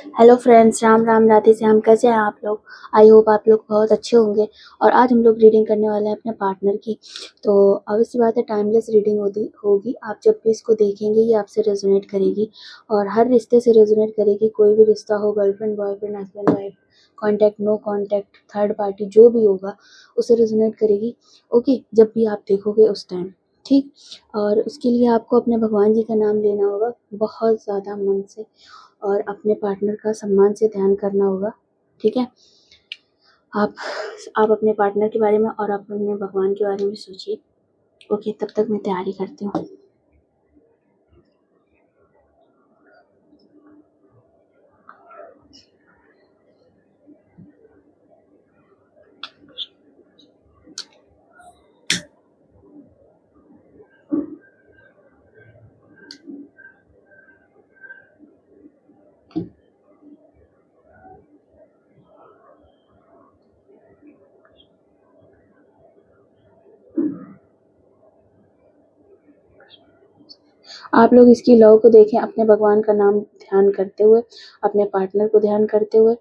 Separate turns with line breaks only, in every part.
Hello friends, Ram Ram Radhe Shyam. कैसे हैं आप लोग? आई होप आप लोग बहुत अच्छे होंगे। और आज हम लोग रीडिंग करने वाले हैं अपने पार्टनर की। तो ऑब्वियस सी बात है, टाइमलेस रीडिंग होगी। आप जब भी इसको देखेंगे ये आपसे रेजोनेट करेगी और हर रिश्ते से रेजोनेट करेगी। कोई भी रिश्ता हो, girlfriend boyfriend husband wife, contact no contact, third party, जो भी होगा उसे रेजोनेट करेगी। ओके, जब भी आप देखोगे उस टाइम, ठीक। और उसके लिए आपको अपने भगवान जी का नाम लेना होगा बहुत ज़्यादा मन से, और अपने पार्टनर का सम्मान से ध्यान करना होगा, ठीक है। आप आप अपने पार्टनर के बारे में और आप अपने भगवान के बारे में सोचिए। ओके, तब तक मैं तैयारी करती हूँ। आप लोग इसकी लव को देखें अपने भगवान का नाम ध्यान करते हुए, अपने पार्टनर को ध्यान करते हुए।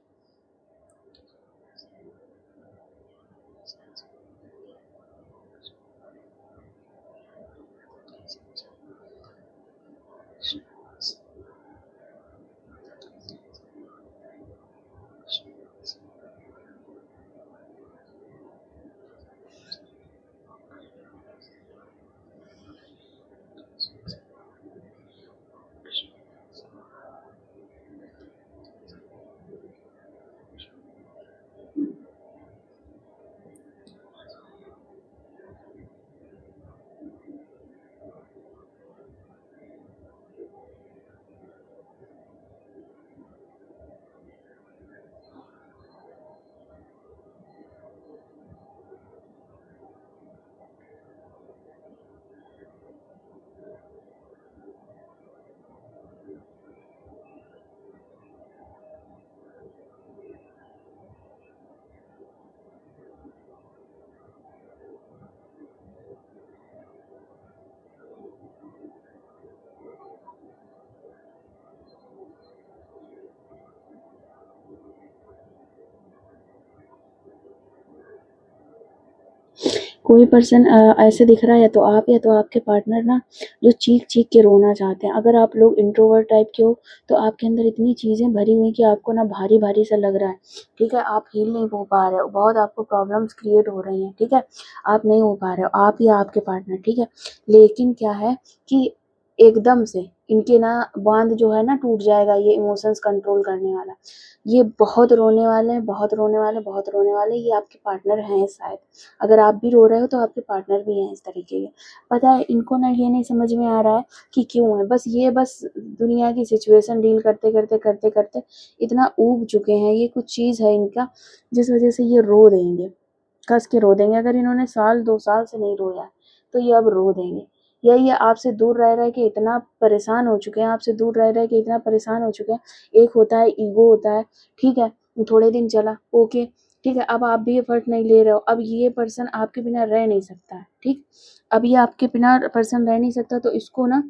कोई पर्सन ऐसे दिख रहा है, या तो आपके पार्टनर ना, जो चीख चीख के रोना चाहते हैं। अगर आप लोग इंट्रोवर्ट टाइप के हो तो आपके अंदर इतनी चीज़ें भरी हुई कि आपको ना भारी भारी सा लग रहा है, ठीक है। आप हील नहीं हो पा रहे हो, बहुत आपको प्रॉब्लम्स क्रिएट हो रही हैं, ठीक है। आप नहीं हो पा रहे हो, आप या आपके पार्टनर, ठीक है। लेकिन क्या है कि एकदम से इनके ना बांध जो है ना टूट जाएगा, ये इमोशंस कंट्रोल करने वाला। ये बहुत रोने वाले हैं, बहुत रोने वाले, बहुत रोने वाले। ये आपके पार्टनर हैं शायद। अगर आप भी रो रहे हो तो आपके पार्टनर भी हैं इस तरीके के। पता है, इनको ना ये नहीं समझ में आ रहा है कि क्यों है। बस दुनिया की सिचुएशन डील करते करते करते करते इतना ऊब चुके हैं। ये कुछ चीज़ है इनका जिस वजह से ये रो देंगे, कस के रो देंगे। अगर इन्होंने साल 2 साल से नहीं रोया है तो ये अब रो देंगे। या ये आपसे दूर रह रह के इतना परेशान हो चुके हैं, आपसे दूर रह रह के इतना परेशान हो चुके हैं। एक होता है ईगो होता है, ठीक है। थोड़े दिन चला, ओके, ठीक है। अब आप भी एफर्ट नहीं ले रहे हो। अब ये पर्सन आपके बिना रह नहीं सकता है, ठीक। अब ये आपके बिना पर्सन रह नहीं सकता, तो इसको ना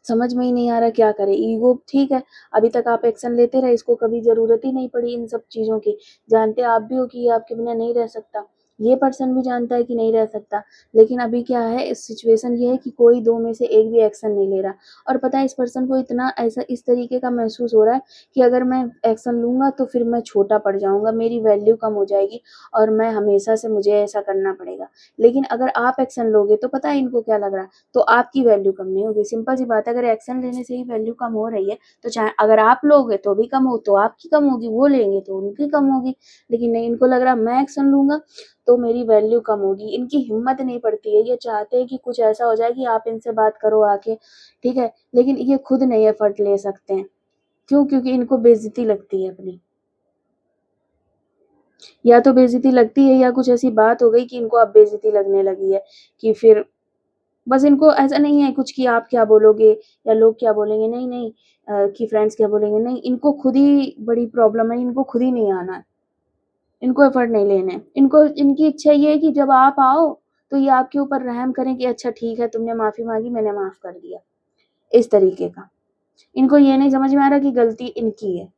समझ में ही नहीं आ रहा क्या करे। ईगो, ठीक है। अभी तक आप एक्शन लेते रहे, इसको कभी जरूरत ही नहीं पड़ी इन सब चीजों की। जानते आप भी हो कि ये आपके बिना नहीं रह सकता, ये पर्सन भी जानता है कि नहीं रह सकता। लेकिन अभी क्या है, इस सिचुएशन ये है कि कोई दो में से एक भी एक्शन नहीं ले रहा। और पता है, इस पर्सन को इतना ऐसा इस तरीके का महसूस हो रहा है कि अगर मैं एक्शन लूंगा तो फिर मैं छोटा पड़ जाऊंगा, मेरी वैल्यू कम हो जाएगी और मैं हमेशा से मुझे ऐसा करना पड़ेगा। लेकिन अगर आप एक्शन लोगे तो पता है इनको क्या लग रहा है, तो आपकी वैल्यू कम नहीं होगी। सिंपल सी बात है, अगर एक्शन लेने से ही वैल्यू कम हो रही है तो चाहे अगर आप लोगे तो भी कम हो, तो आपकी कम होगी, वो लेंगे तो उनकी कम होगी। लेकिन नहीं, इनको लग रहा है मैं एक्शन लूंगा तो मेरी वैल्यू कम होगी। इनकी हिम्मत नहीं पड़ती है, ये चाहते हैं कि कुछ ऐसा हो जाए कि आप इनसे बात करो आके, ठीक है। लेकिन ये खुद नहीं एफर्ट ले सकते हैं। क्यों? क्योंकि इनको बेइज्जती लगती है अपनी। या तो बेइज्जती लगती है या कुछ ऐसी बात हो गई कि इनको अब बेइज्जती लगने लगी है, कि फिर बस इनको ऐसा नहीं है कुछ कि आप क्या बोलोगे या लोग क्या बोलेंगे, नहीं नहीं, कि फ्रेंड्स क्या बोलेंगे, नहीं। इनको खुद ही बड़ी प्रॉब्लम है, इनको खुद ही नहीं आना है, इनको एफर्ट नहीं लेने हैं। इनको इनकी इच्छा ये है कि जब आप आओ तो ये आपके ऊपर रहम करें कि अच्छा ठीक है, तुमने माफी मांगी, मैंने माफ कर दिया, इस तरीके का। इनको ये नहीं समझ में आ रहा कि गलती इनकी है,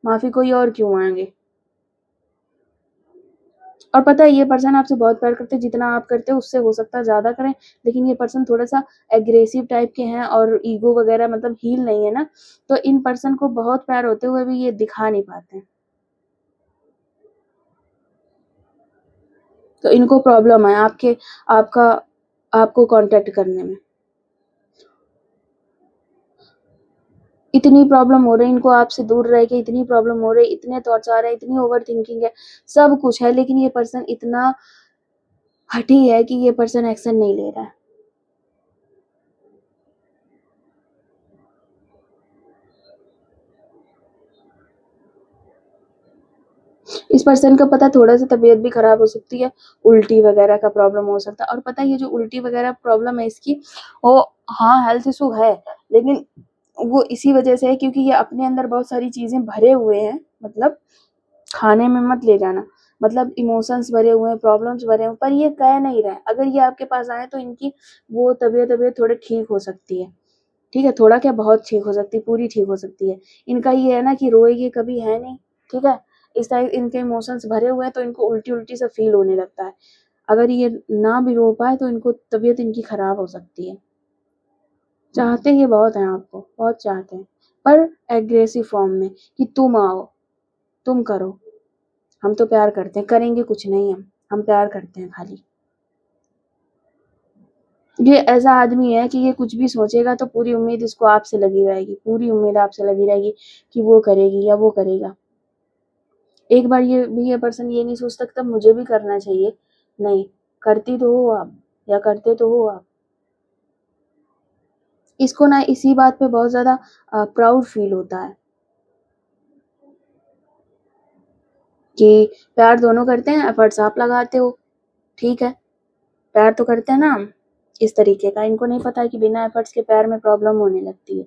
माफी कोई और क्यों मांगे। और पता है ये पर्सन आपसे बहुत प्यार करते हैं, जितना आप करते हो उससे हो सकता है ज्यादा करें, लेकिन ये पर्सन थोड़ा सा एग्रेसिव टाइप के हैं और ईगो वगैरह मतलब हील नहीं है ना, तो इन पर्सन को बहुत प्यार होते हुए भी ये दिखा नहीं पाते हैं, तो इनको प्रॉब्लम है आपका आपको कांटेक्ट करने में। इतनी प्रॉब्लम हो रही है इनको आपसे दूर रह के, इतनी प्रॉब्लम हो रही है, इतने थॉट्स आ रहे हैं, इतनी ओवर थिंकिंग है, सब कुछ है, लेकिन ये पर्सन इतना हठी है कि ये पर्सन एक्शन नहीं ले रहा है। इस पर्सन का पता थोड़ा सा तबीयत भी खराब हो सकती है, उल्टी वगैरह का प्रॉब्लम हो सकता है। और पता है ये जो उल्टी वगैरह प्रॉब्लम है इसकी, वो हाँ हेल्थ इशू है, लेकिन वो इसी वजह से है क्योंकि ये अपने अंदर बहुत सारी चीजें भरे हुए हैं, मतलब खाने में मत ले जाना, मतलब इमोशंस भरे हुए हैं, प्रॉब्लम्स भरे हुए हैं, पर ये कह नहीं रहे। अगर ये आपके पास आए तो इनकी वो तबीयत थोड़ी ठीक हो सकती है, ठीक है, थोड़ा क्या बहुत ठीक हो सकती है, पूरी ठीक हो सकती है। इनका ये है ना कि रोएगी कभी है नहीं, ठीक है, इस टाइप इनके इमोशंस भरे हुए हैं तो इनको उल्टी उल्टी सा फील होने लगता है। अगर ये ना भी रो पाए तो इनको तबीयत इनकी खराब हो सकती है। चाहते ये बहुत हैं आपको, बहुत चाहते हैं, पर एग्रेसिव फॉर्म में कि तुम आओ, तुम करो, हम तो प्यार करते हैं, करेंगे कुछ नहीं, हम प्यार करते हैं खाली। ये ऐसा आदमी है कि ये कुछ भी सोचेगा तो पूरी उम्मीद इसको आपसे लगी रहेगी, पूरी उम्मीद आपसे लगी रहेगी कि वो करेगी या वो करेगा। एक बार ये पर्सन ये नहीं सोचता तब मुझे भी करना चाहिए, नहीं, करती तो हो आप या करते तो हो आप। इसको ना इसी बात पे बहुत ज्यादा प्राउड फील होता है कि प्यार दोनों करते हैं, एफर्ट्स आप लगाते हो, ठीक है, प्यार तो करते हैं ना हम, इस तरीके का इनको नहीं पता है कि बिना एफर्ट्स के प्यार में प्रॉब्लम होने लगती है।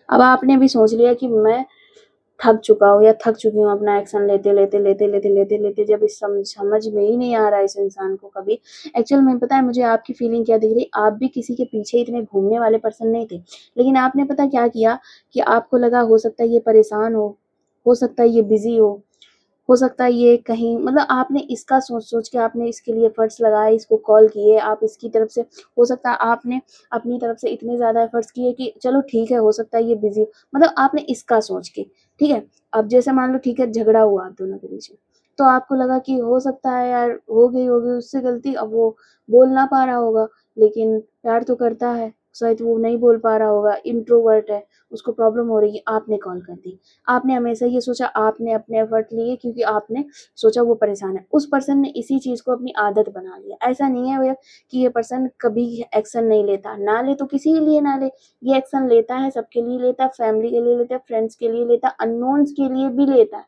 अब आपने भी सोच लिया कि मैं थक चुका हूँ या थक चुकी हूँ अपना एक्शन लेते जब इस समझ में ही नहीं आ रहा है इस इंसान को कभी। एक्चुअल में पता है मुझे आपकी फीलिंग क्या दिख रही, आप भी किसी के पीछे इतने घूमने वाले पर्सन नहीं थे, लेकिन आपने पता क्या किया कि आपको लगा हो सकता है ये परेशान हो सकता है ये बिजी हो सकता है ये कहीं, मतलब आपने इसका सोच सोच के आपने इसके लिए एफर्ट्स लगाए, इसको कॉल किए, आप इसकी तरफ से, हो सकता है आपने अपनी तरफ से इतने ज्यादा एफर्ट्स किए कि चलो ठीक है हो सकता है ये बिजी, मतलब आपने इसका सोच के, ठीक है। अब जैसे मान लो ठीक है झगड़ा हुआ आप दोनों के बीच में, तो आपको लगा कि हो सकता है यार हो गई उससे गलती, अब वो बोल ना पा रहा होगा, लेकिन प्यार तो करता है, शायद वो नहीं बोल पा रहा होगा, इंट्रोवर्ट है, उसको प्रॉब्लम हो रही है, आपने कॉल कर दी। आपने हमेशा ये सोचा, आपने अपने एफर्ट लिए क्योंकि आपने सोचा वो परेशान है, उस पर्सन ने इसी चीज को अपनी आदत बना लिया। ऐसा नहीं है भैया कि ये पर्सन कभी एक्शन नहीं लेता, ना ले तो किसी के लिए ना ले, ये एक्शन लेता है, सबके लिए लेता है, फैमिली के लिए लेता है, फ्रेंड्स के लिए लेता है, अननोन्स के लिए भी लेता है,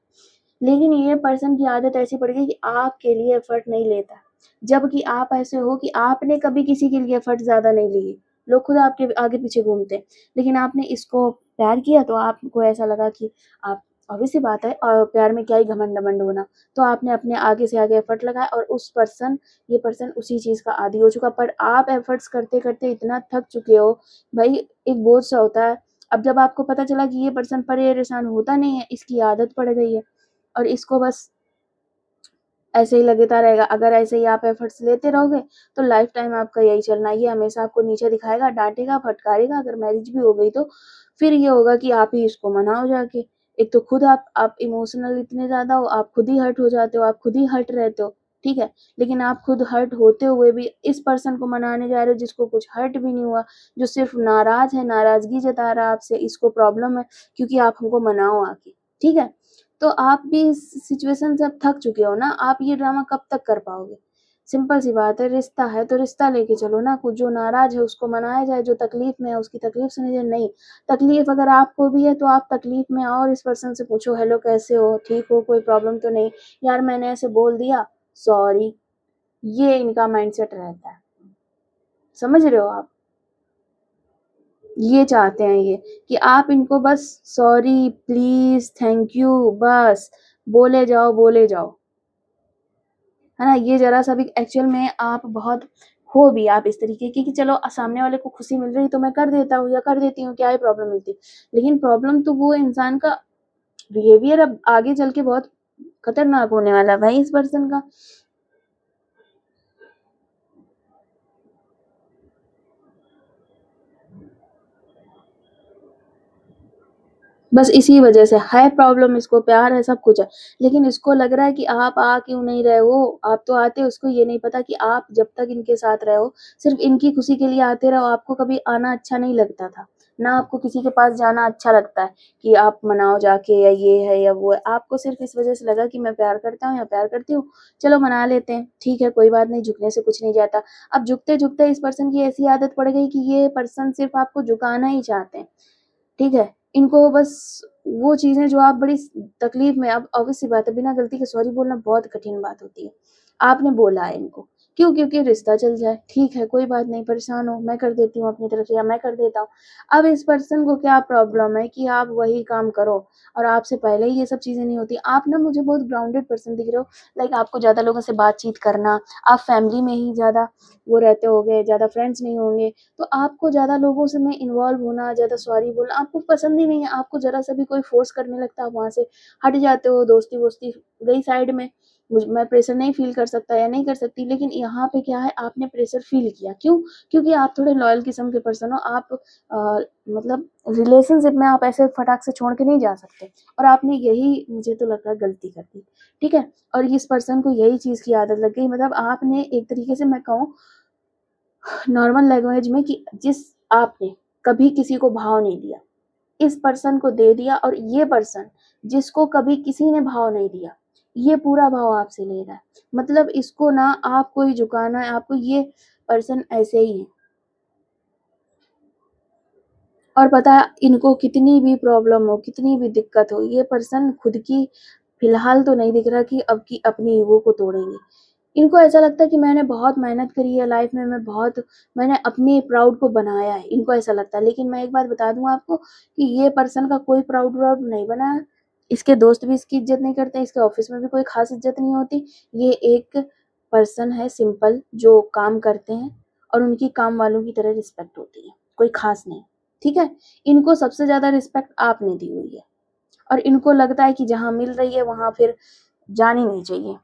लेकिन ये पर्सन की आदत ऐसी पड़ गई कि आपके लिए एफर्ट नहीं लेता, जबकि आप ऐसे हो कि आपने कभी किसी के लिए एफर्ट ज्यादा नहीं लिए, लोग खुद आपके आगे पीछे घूमते हैं, लेकिन आपने इसको प्यार किया तो आपको ऐसा लगा कि आप, ऑब्वियस सी बात है, और प्यार में क्या ही घमंड डमंड होना, तो आपने अपने आगे से आगे एफर्ट लगाया और ये पर्सन उसी चीज का आदी हो चुका, पर आप एफर्ट्स करते करते इतना थक चुके हो भाई, एक बोझ सा होता है। अब जब आपको पता चला कि ये पर्सन परेशान होता नहीं है, इसकी आदत पड़ गई है और इसको बस ऐसे ही लगता रहेगा, अगर ऐसे ही आप एफर्ट्स लेते रहोगे तो लाइफ टाइम आपका यही चलना, ये हमेशा आपको नीचे दिखाएगा, डांटेगा, फटकारेगा, अगर मैरिज भी हो गई तो फिर ये होगा कि आप ही इसको मनाओ जाके। एक तो खुद आप इमोशनल इतने ज्यादा हो, आप खुद ही हर्ट हो जाते हो, आप खुद ही हर्ट रहते हो, ठीक है, लेकिन आप खुद हर्ट होते हुए भी इस पर्सन को मनाने जा रहे हो जिसको कुछ हर्ट भी नहीं हुआ, जो सिर्फ नाराज है, नाराजगी जता रहा है आपसे, इसको प्रॉब्लम है क्योंकि आप हमको मनाओ आके, ठीक है। तो आप भी इस सिचुएशन से अब थक चुके हो ना, आप ये ड्रामा कब तक कर पाओगे। सिंपल सी बात है, रिश्ता है तो रिश्ता लेके चलो ना, कुछ जो नाराज है उसको मनाया जाए, जो तकलीफ में है उसकी तकलीफ सुनी जाए। नहीं, तकलीफ अगर आपको भी है तो आप तकलीफ में आओ और इस पर्सन से पूछो, हेलो कैसे हो, ठीक हो, कोई प्रॉब्लम तो नहीं, यार मैंने ऐसे बोल दिया, सॉरी, ये इनका माइंडसेट रहता है, समझ रहे हो आप, ये चाहते हैं ये कि आप इनको बस सॉरी, प्लीज, थैंक यू, बस बोले जाओ, है ना। ये जरा सा भी, एक्चुअल में आप बहुत हो भी आप इस तरीके की कि चलो सामने वाले को खुशी मिल रही तो मैं कर देता हूँ या कर देती हूँ, क्या ही प्रॉब्लम मिलती। लेकिन प्रॉब्लम तो वो इंसान का बिहेवियर अब आगे चल के बहुत खतरनाक होने वाला है भाई इस पर्सन का। बस इसी वजह से है प्रॉब्लम, इसको प्यार है, सब कुछ है, लेकिन इसको लग रहा है कि आप आ क्यों नहीं रहे हो। आप तो आते हो, उसको ये नहीं पता कि आप जब तक इनके साथ रहे हो सिर्फ इनकी खुशी के लिए आते रहो। आपको कभी आना अच्छा नहीं लगता था, ना आपको किसी के पास जाना अच्छा लगता है कि आप मनाओ जाके या ये है या वो है। आपको सिर्फ इस वजह से लगा कि मैं प्यार करता हूँ या प्यार करती हूँ, चलो मना लेते हैं, ठीक है कोई बात नहीं, झुकने से कुछ नहीं जाता। अब झुकते झुकते इस पर्सन की ऐसी आदत पड़ गई कि ये पर्सन सिर्फ आपको झुकाना ही चाहते हैं, ठीक है। इनको बस वो चीज़ें जो आप बड़ी तकलीफ में, अब ऑब्वियस सी बात है बिना गलती के सॉरी बोलना बहुत कठिन बात होती है। आपने बोला है इनको, क्यों? क्योंकि रिश्ता चल जाए, ठीक है कोई बात नहीं, परेशान हो मैं कर देती हूँ अपनी तरफ से या मैं कर देता हूँ। अब इस पर्सन को क्या प्रॉब्लम है कि आप वही काम करो और आपसे पहले ही ये सब चीज़ें नहीं होती। आप ना मुझे बहुत ग्राउंडेड पर्सन दिख रहे हो, लाइक आपको ज़्यादा लोगों से बातचीत करना, आप फैमिली में ही ज़्यादा वो रहते होगे, ज़्यादा फ्रेंड्स नहीं होंगे, तो आपको ज़्यादा लोगों से में इन्वॉल्व होना, ज़्यादा सॉरी बोलना आपको पसंद ही नहीं है। आपको ज़रा सा भी कोई फ़ोर्स करने लगता है, आप वहाँ से हट जाते हो, दोस्ती-वोस्ती गई साइड में। मैं प्रेशर नहीं फ़ील कर सकता या नहीं कर सकती, लेकिन यहाँ पे क्या है, आपने प्रेशर फ़ील किया, क्यों? क्योंकि आप थोड़े लॉयल किस्म के पर्सन हो। आप मतलब रिलेशनशिप में आप ऐसे फटाक से छोड़ के नहीं जा सकते, और आपने यही मुझे तो लगता है गलती कर दी, ठीक है? और इस पर्सन को यही चीज़ की आदत लग गई, मतलब आपने एक तरीके से मैं कहूँ नॉर्मल लैंग्वेज में कि जिस आपने कभी किसी को भाव नहीं दिया, इस पर्सन को दे दिया, और ये पर्सन जिसको कभी किसी ने भाव नहीं दिया, ये पूरा भाव आपसे ले रहा है। मतलब इसको ना आपको ही झुकाना है, आपको ये पर्सन ऐसे ही है। और पता है इनको कितनी भी प्रॉब्लम हो, कितनी भी दिक्कत हो, ये पर्सन खुद की फिलहाल तो नहीं दिख रहा कि अब की अपनी ईगो को तोड़ेंगे। इनको ऐसा लगता है कि मैंने बहुत मेहनत करी है लाइफ में, मैंने अपने प्राउड को बनाया है, इनको ऐसा लगता है। लेकिन मैं एक बात बता दूँ आपको कि ये पर्सन का कोई प्राउड व्राउड नहीं बना है। इसके दोस्त भी इसकी इज़्ज़त नहीं करते, इसके ऑफ़िस में भी कोई ख़ास इज़्ज़त नहीं होती। ये एक पर्सन है सिंपल जो काम करते हैं और उनकी काम वालों की तरह रिस्पेक्ट होती है, कोई ख़ास नहीं, ठीक है? इनको सबसे ज़्यादा रिस्पेक्ट आपने दी हुई है, और इनको लगता है कि जहाँ मिल रही है वहाँ फिर जानी नहीं चाहिए,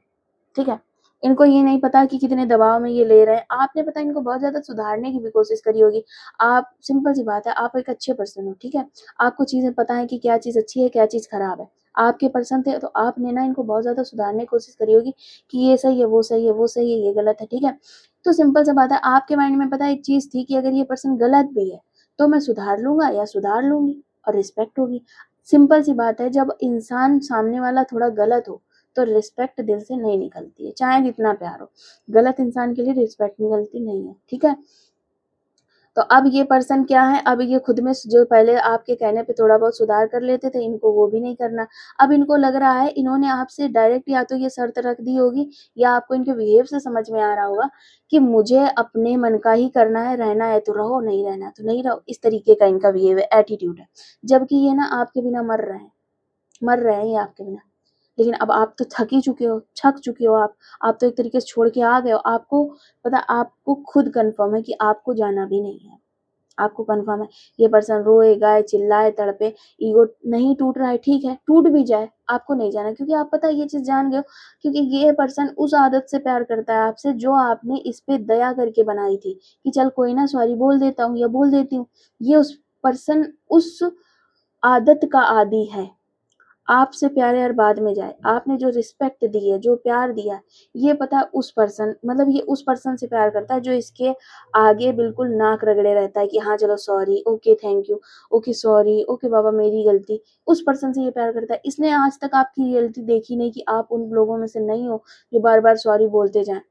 ठीक है? इनको ये नहीं पता कि कितने दबाव में ये ले रहे हैं। आपने पता है इनको बहुत ज़्यादा सुधारने की भी कोशिश करी होगी। आप सिंपल सी बात है, आप एक अच्छे पर्सन हो, ठीक है? आपको चीज़ें पता है कि क्या चीज़ अच्छी है, क्या चीज़ खराब है। आपके पर्सन थे तो आपने ना इनको बहुत ज़्यादा सुधारने की कोशिश करी होगी कि ये सही है, वो सही है, वो सही है, ये गलत है, ठीक है? तो सिंपल सी बात है, आपके माइंड में पता है एक चीज़ थी कि अगर ये पर्सन गलत भी है, तो मैं सुधार लूँगा या सुधार लूँगी और रिस्पेक्ट होगी। सिंपल सी बात है, जब इंसान सामने वाला थोड़ा गलत हो, तो रिस्पेक्ट दिल से नहीं निकलती है, चाहे जितना प्यार हो। गलत इंसान के लिए रिस्पेक्ट निकलती नहीं है, ठीक है? तो अब ये पर्सन क्या है, अब ये खुद में जो पहले आपके कहने पे थोड़ा बहुत सुधार कर लेते थे, इनको वो भी नहीं करना। अब इनको लग रहा है इन्होंने आपसे डायरेक्ट या तो ये शर्त रख दी होगी, या आपको इनके बिहेव से समझ में आ रहा होगा कि मुझे अपने मन का ही करना है, रहना है तो रहो, नहीं रहना है तो नहीं रहो। इस तरीके का इनका बिहेव है, एटीट्यूड है। जबकि ये ना आपके बिना मर रहे हैं ये आपके बिना। लेकिन अब आप तो थक ही चुके हो, थक चुके हो आप तो एक तरीके से छोड़ के आ गए हो। आपको पता, आपको खुद कन्फर्म है कि आपको जाना भी नहीं है। आपको कन्फर्म है, ये पर्सन रोए, गाए, चिल्लाए, तड़पे, ईगो नहीं टूट रहा है, ठीक है, टूट भी जाए, आपको नहीं जाना, क्योंकि आप पता है ये चीज़ जान गए हो, क्योंकि ये पर्सन उस आदत से प्यार करता है आपसे जो आपने इस पे दया करके बनाई थी कि चल कोई ना सॉरी बोल देता हूँ या बोल देती हूँ। ये उस पर्सन उस आदत का आदी है। आपसे प्यारे हर बाद में जाए। आपने जो रिस्पेक्ट दी है, जो प्यार दिया है, ये पता है उस पर्सन, मतलब ये उस पर्सन से प्यार करता है जो इसके आगे बिल्कुल नाक रगड़े रहता है कि हाँ चलो sorry, okay thank you, okay sorry, okay बाबा मेरी गलती। उस पर्सन से ये प्यार करता है। इसने आज तक आपकी रियलिटी देखी नहीं कि आप उन लोगों में से नहीं हो जो बार-बार सॉरी बोलते जाएँ।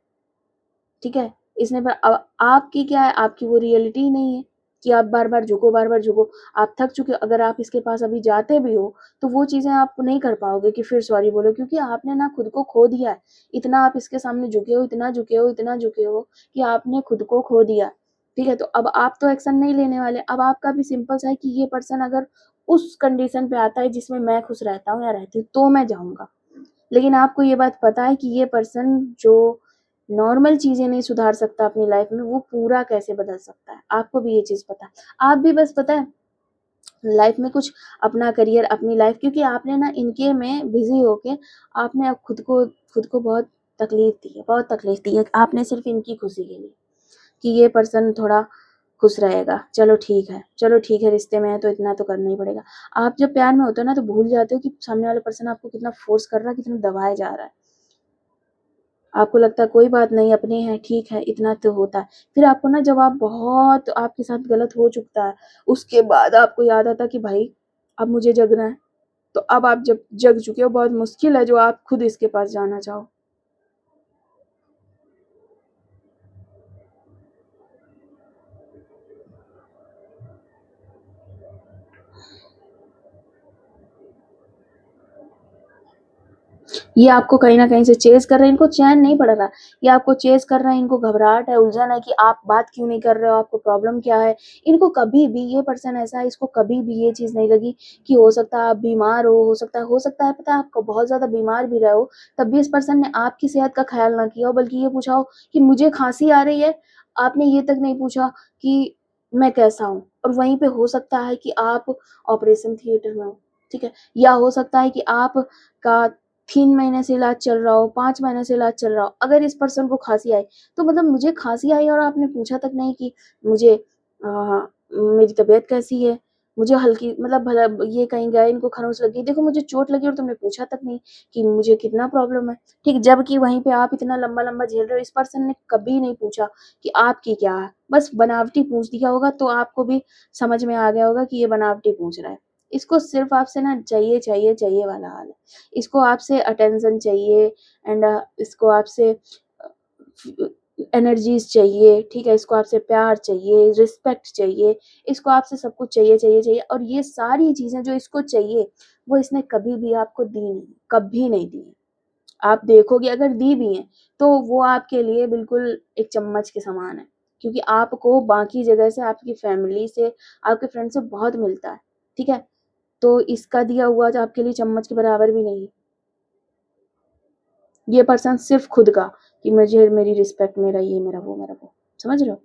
ठीक है? इसने पर आपकी क्या है, आपकी वो रियलिटी ही नहीं है कि आप बार-बार झुको, बार-बार झुको। आप थक चुके हो, अगर आप इसके पास अभी जाते भी हो, तो वो चीज़ें आप नहीं कर पाओगे कि फिर सॉरी बोलो, क्योंकि आपने ना खुद को खो दिया है। इतना आप इसके सामने झुके हो, इतना झुके हो, इतना झुके हो कि आपने खुद को खो दिया। ठीक है? तो अब आप तो एक्शन नहीं लेने वाले। अब आपका भी सिंपल सा है कि ये पर्सन अगर उस कंडीशन पे आता है जिसमें मैं खुश रहता हूँ या रहती हूँ, तो मैं जाऊँगा। लेकिन आपको ये बात पता है कि ये पर्सन जो नॉर्मल चीज़ें नहीं सुधार सकता अपनी लाइफ में, वो पूरा कैसे बदल सकता है? आपको भी ये चीज़ पता है। आप भी बस पता है लाइफ में कुछ अपना करियर, अपनी लाइफ, क्योंकि आपने ना इनके में बिज़ी होके आपने अब खुद को बहुत तकलीफ़ दी है, बहुत तकलीफ़ दी है। आपने सिर्फ़ इनकी खुशी के लिए कि ये पर्सन थोड़ा खुश रहेगा, चलो ठीक है, रिश्ते में है तो इतना तो करना ही पड़ेगा। आप जब प्यार में होते हो ना तो भूल जाते हो कि सामने वाला पर्सन आपको कितना फ़ोर्स कर रहा है, कितना दबाया जा रहा है। आपको लगता है कोई बात नहीं, अपने हैं, ठीक है, इतना तो होता है। फिर आपको ना जब आप बहुत आपके साथ गलत हो चुकता है, उसके बाद आपको याद आता है कि भाई अब मुझे जगना है। तो अब आप जब जग चुके हो, बहुत मुश्किल है जो आप खुद इसके पास जाना चाहो। ये आपको कहीं न कहीं से चेज़ कर रहे हैं, इनको चैन नहीं पड़ रहा। ये आपको चेज़ कर रहे हैं, इनको घबराहट है, उलझन है कि आप बात क्यों नहीं कर रहे हो, आपको प्रॉब्लम क्या है? इनको कभी भी ये पर्सन ऐसा है, इसको कभी भी ये चीज़ नहीं लगी कि हो सकता है आप बीमार हो सकता है पता है आप बहुत ज़्यादा बीमार भी रहे हो, तब भी इस पर्सन ने आपकी सेहत का ख़्याल ना किया हो, बल्कि ये पूछा हो कि मुझे खाँसी आ रही है, आपने ये तक नहीं पूछा कि मैं कैसा हूँ? और वहीं पे हो सकता है कि आप ऑपरेशन थिएटर में हो, ठीक है? या हो सकता है कि आपका 3 महीने से इलाज चल रहा हो, 5 महीने से इलाज चल रहा हो, अगर इस पर्सन को खाँसी आई, तो मतलब मुझे खाँसी आई और आपने पूछा तक नहीं कि मुझे मेरी तबीयत कैसी है? मुझे हल्की मतलब भला ये कहीं गए, इनको खरोंच लग गई, देखो मुझे चोट लगी और तुमने पूछा तक नहीं कि मुझे कितना प्रॉब्लम है, ठीक? जबकि वहीं पे आप इतना लंबा-लंबा झेल रहे हो, इस पर्सन ने कभी नहीं पूछा कि आपकी क्या है? बस बनावटी पूछ दिया होगा, तो आपको भी समझ में आ गया होगा कि ये बनावटी पूछ रहा है। इसको सिर्फ़ आपसे ना चाहिए वाला हाल है। इसको आपसे अटेंशन चाहिए एंड इसको आपसे एनर्जीज़ चाहिए, ठीक है? इसको आपसे प्यार चाहिए, रिस्पेक्ट चाहिए, इसको आपसे सब कुछ चाहिए और ये सारी चीज़ें जो इसको चाहिए, वो इसने कभी भी आपको दी नहीं, कभी नहीं दी। आप देखोगे अगर दी भी हैं, तो वो आपके लिए बिल्कुल एक चम्मच के समान है, क्योंकि आपको बाकी जगह से, आपकी फैमिली से, आपके फ्रेंड से बहुत मिलता है, ठीक है? तो इसका दिया हुआ जो आपके लिए चम्मच के बराबर भी नहीं है। ये पर्सन सिर्फ़ खुद का कि मुझे मेरी रिस्पेक्ट, मेरा वो, समझ रहे हो?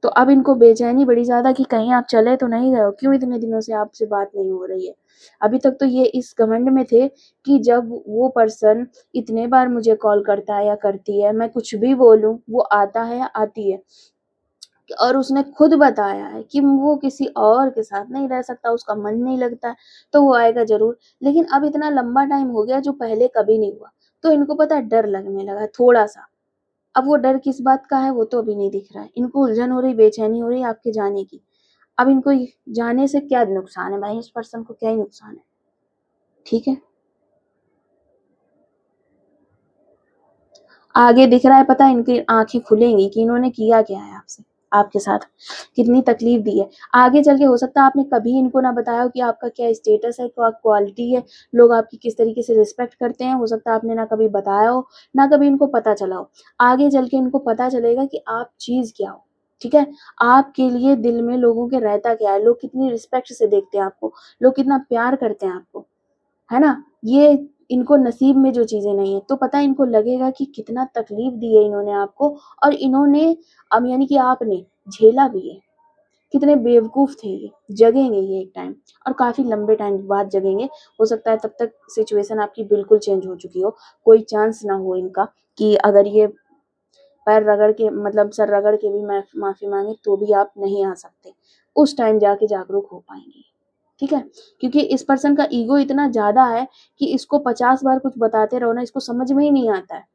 तो अब इनको बेचैनी बड़ी ज़्यादा कि कहीं आप चले तो नहीं गए हो? क्यों इतने दिनों से आपसे बात नहीं हो रही है? अभी तक तो ये इस घमंड में थे कि जब वो पर्सन इतने बार मुझे कॉल करता है या करती है, मैं कुछ भी बोलूँ, वो आता है या आती है। और उसने खुद बताया है कि वो किसी और के साथ नहीं रह सकता, उसका मन नहीं लगता है, तो वो आएगा ज़रूर। लेकिन अब इतना लंबा टाइम हो गया जो पहले कभी नहीं हुआ, तो इनको पता है डर लगने लगा है थोड़ा-सा। अब वो डर किस बात का है वो तो अभी नहीं दिख रहा है। इनको उलझन हो रही, बेचैनी हो रही है आपके जाने की। अब इनको ये जाने से क्या नुकसान है भाई, इस पर्सन को क्या ही नुकसान है, ठीक है? आगे दिख रहा है पता है इनकी आँखें खुलेंगी कि इन्होंने किया क्या है आपसे, आपके साथ, कितनी तकलीफ़ दी है। आगे चल के हो सकता है आपने कभी इनको ना बताया हो कि आपका क्या स्टेटस है, क्या क्वालिटी है, लोग आपकी किस तरीके से रिस्पेक्ट करते हैं, हो सकता है आपने ना कभी बताया हो, ना कभी इनको पता चला हो। आगे चल के इनको पता चलेगा कि आप चीज़ क्या हो, ठीक है? आपके लिए दिल में लोगों के रहता क्या है, लोग कितनी रिस्पेक्ट से देखते हैं आपको, लोग कितना प्यार करते हैं आपको। है ना? ये इनको नसीब में जो चीज़ें नहीं है, तो पता है इनको लगेगा कि कितना तकलीफ़ दी है इन्होंने आपको और इन्होंने अब यानी कि आपने झेला भी है। कितने बेवकूफ़ थे ये, जगेंगे ये एक टाइम और काफ़ी लंबे टाइम बाद जगेंगे। हो सकता है तब तक सिचुएशन आपकी बिल्कुल चेंज हो चुकी हो, कोई चांस ना हो इनका कि अगर ये पैर रगड़ के मतलब सर रगड़ के भी माफ़ी माँगे तो भी आप नहीं आ सकते। उस टाइम जाके जागरूक हो पाएँगे। ठीक है? क्योंकि इस पर्सन का ईगो इतना ज़्यादा है कि इसको 50 बार कुछ बताते रहो ना, इसको समझ में ही नहीं आता है।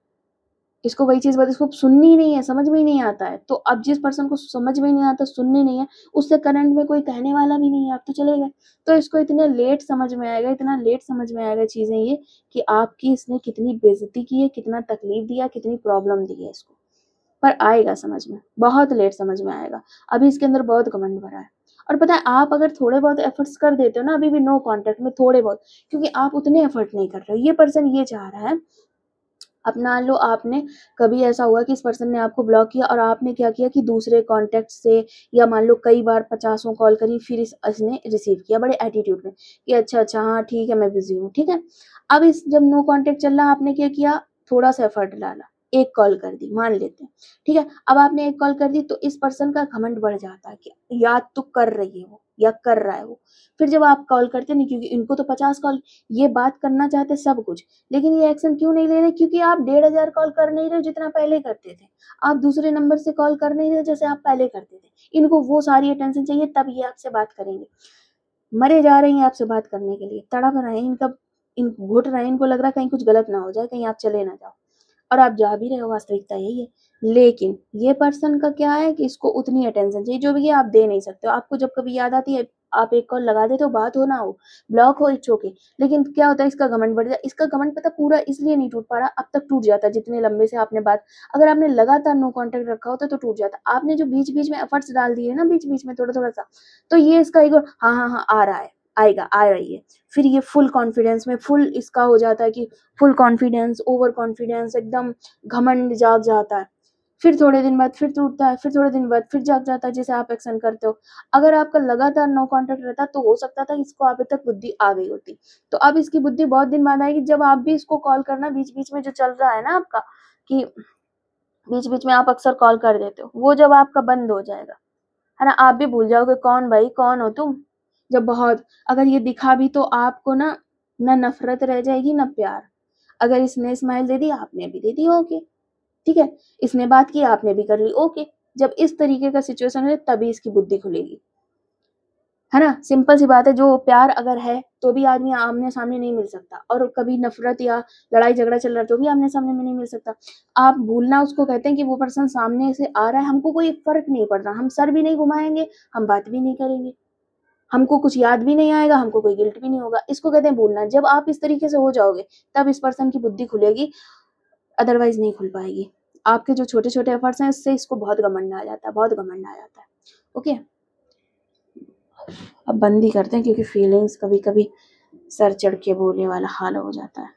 इसको वही चीज़ इसको सुननी ही नहीं है, समझ में ही नहीं आता है। तो अब जिस पर्सन को समझ में ही नहीं आता, सुननी नहीं है, उससे करंट में कोई कहने वाला भी नहीं है, आप तो चले गए। तो इसको इतने लेट समझ में आएगा, इतना लेट समझ में आएगा चीज़ें ये कि आपकी इसने कितनी बेइज़्ज़ती की है, कितना तकलीफ़ दिया, कितनी प्रॉब्लम दी है इसको। पर आएगा समझ में, बहुत लेट समझ में आएगा। अभी इसके अंदर बहुत घमंड भरा है। और पता है आप अगर थोड़े बहुत एफर्ट्स कर देते हो ना अभी भी नो कॉन्टैक्ट में थोड़े बहुत, क्योंकि आप उतने एफर्ट नहीं कर रहे हो। ये पर्सन ये चाह रहा है, अब मान लो आपने कभी ऐसा हुआ कि इस पर्सन ने आपको ब्लॉक किया और आपने क्या किया कि दूसरे कॉन्टैक्ट से या मान लो कई बार पचासों कॉल करी फिर इसने रिसीव किया बड़े एटीट्यूड में कि अच्छा, हाँ ठीक है मैं बिज़ी हूँ, ठीक है? अब इस जब नो कॉन्टैक्ट चल रहा आपने क्या किया, थोड़ा-सा एफर्ट डाला। एक कॉल कर दी, मान लेते हैं, ठीक है। अब आपने एक कॉल कर दी तो इस पर्सन का घमंड बढ़ जाता है कि याद तो कर रही है वो या कर रहा है वो। फिर जब आप कॉल करते नहीं, क्योंकि इनको तो 50 कॉल, ये बात करना चाहते सब कुछ, लेकिन ये एक्शन क्यों नहीं ले रहे? क्योंकि आप 1500 कॉल कर नहीं रहे जितना पहले करते थे। आप दूसरे नंबर से कॉल कर नहीं रहे जैसे आप पहले करते थे। इनको वो सारी अटेंशन चाहिए, तब ये आपसे बात करेंगे। मरे जा रहे हैं आपसे बात करने के लिए, तड़प रहे हैं, इनका इन घुट रहे हैं, इनको लग रहा है कहीं कुछ गलत ना हो जाए, कहीं आप चले ना जाओ, और आप जा भी रहे हो, वास्तविकता यही है। लेकिन ये पर्सन का क्या है कि इसको उतनी अटेंशन चाहिए, जो भी है आप दे नहीं सकते हो। आपको जब कभी याद आती है आप एक कॉल लगा देते हो, बात हो ना हो, ब्लॉक हो, इट्स ओके। लेकिन क्या होता है, इसका घमंड बढ़ जाए। इसका घमंड पता पूरा इसलिए नहीं टूट पा रहा, अब तक टूट जाता जितने लंबे से आपने बात, अगर आपने लगातार नो कांटेक्ट रखा होता तो टूट जाता। आपने जो बीच बीच में एफर्ट्स डाल दिए ना, बीच बीच में थोड़ा थोड़ा सा, तो ये इसका ईगो, हाँ हाँ हाँ आ रहा है, आएगा, आ रही है। फिर ये फुल कॉन्फिडेंस में, फुल इसका हो जाता है कि फुल कॉन्फिडेंस, ओवर कॉन्फिडेंस, एकदम घमंड जाग जाता है। फिर थोड़े दिन बाद फिर टूटता है, फिर थोड़े दिन बाद फिर जाग जाता है, जैसे आप एक्शन करते हो। अगर आपका लगातार नो कांटेक्ट रहता तो हो सकता था इसको अभी तक बुद्धि आ गई होती। तो अब इसकी बुद्धि बहुत दिन बाद आएगी, जब आप भी इसको कॉल करना बीच बीच में जो चल रहा है ना आपका, कि बीच बीच में आप अक्सर कॉल कर देते हो, वो जब आपका बंद हो जाएगा, है ना, आप भी भूल जाओगे कौन भाई, कौन हो तुम। जब बहुत, अगर ये दिखा भी तो आपको ना, ना नफरत रह जाएगी ना प्यार। अगर इसने स्माइल दे दी, आपने भी दे दी, ओके, ठीक है। इसने बात की, आपने भी कर ली, ओके। जब इस तरीके का सिचुएशन है तभी इसकी बुद्धि खुलेगी, है ना। सिंपल सी बात है, जो प्यार अगर है तो भी आदमी आमने सामने नहीं मिल सकता, और कभी नफरत या लड़ाई झगड़ा चल रहा है तो भी आमने सामने में नहीं मिल सकता। आप भूलना उसको कहते हैं कि वो पर्सन सामने से आ रहा है, हमको कोई फर्क नहीं पड़ रहा, हम सर भी नहीं घुमाएंगे, हम बात भी नहीं करेंगे, हमको कुछ याद भी नहीं आएगा, हमको कोई गिल्ट भी नहीं होगा, इसको कहते हैं भूलना। जब आप इस तरीके से हो जाओगे तब इस पर्सन की बुद्धि खुलेगी, अदरवाइज नहीं खुल पाएगी। आपके जो छोटे छोटे एफर्ट्स हैं उससे इसको बहुत घमंड आ जाता है, बहुत घमंड आ जाता है। ओके, अब बंद ही करते हैं, क्योंकि फीलिंग्स कभी कभी सर चढ़ के बोलने वाला हाल हो जाता है।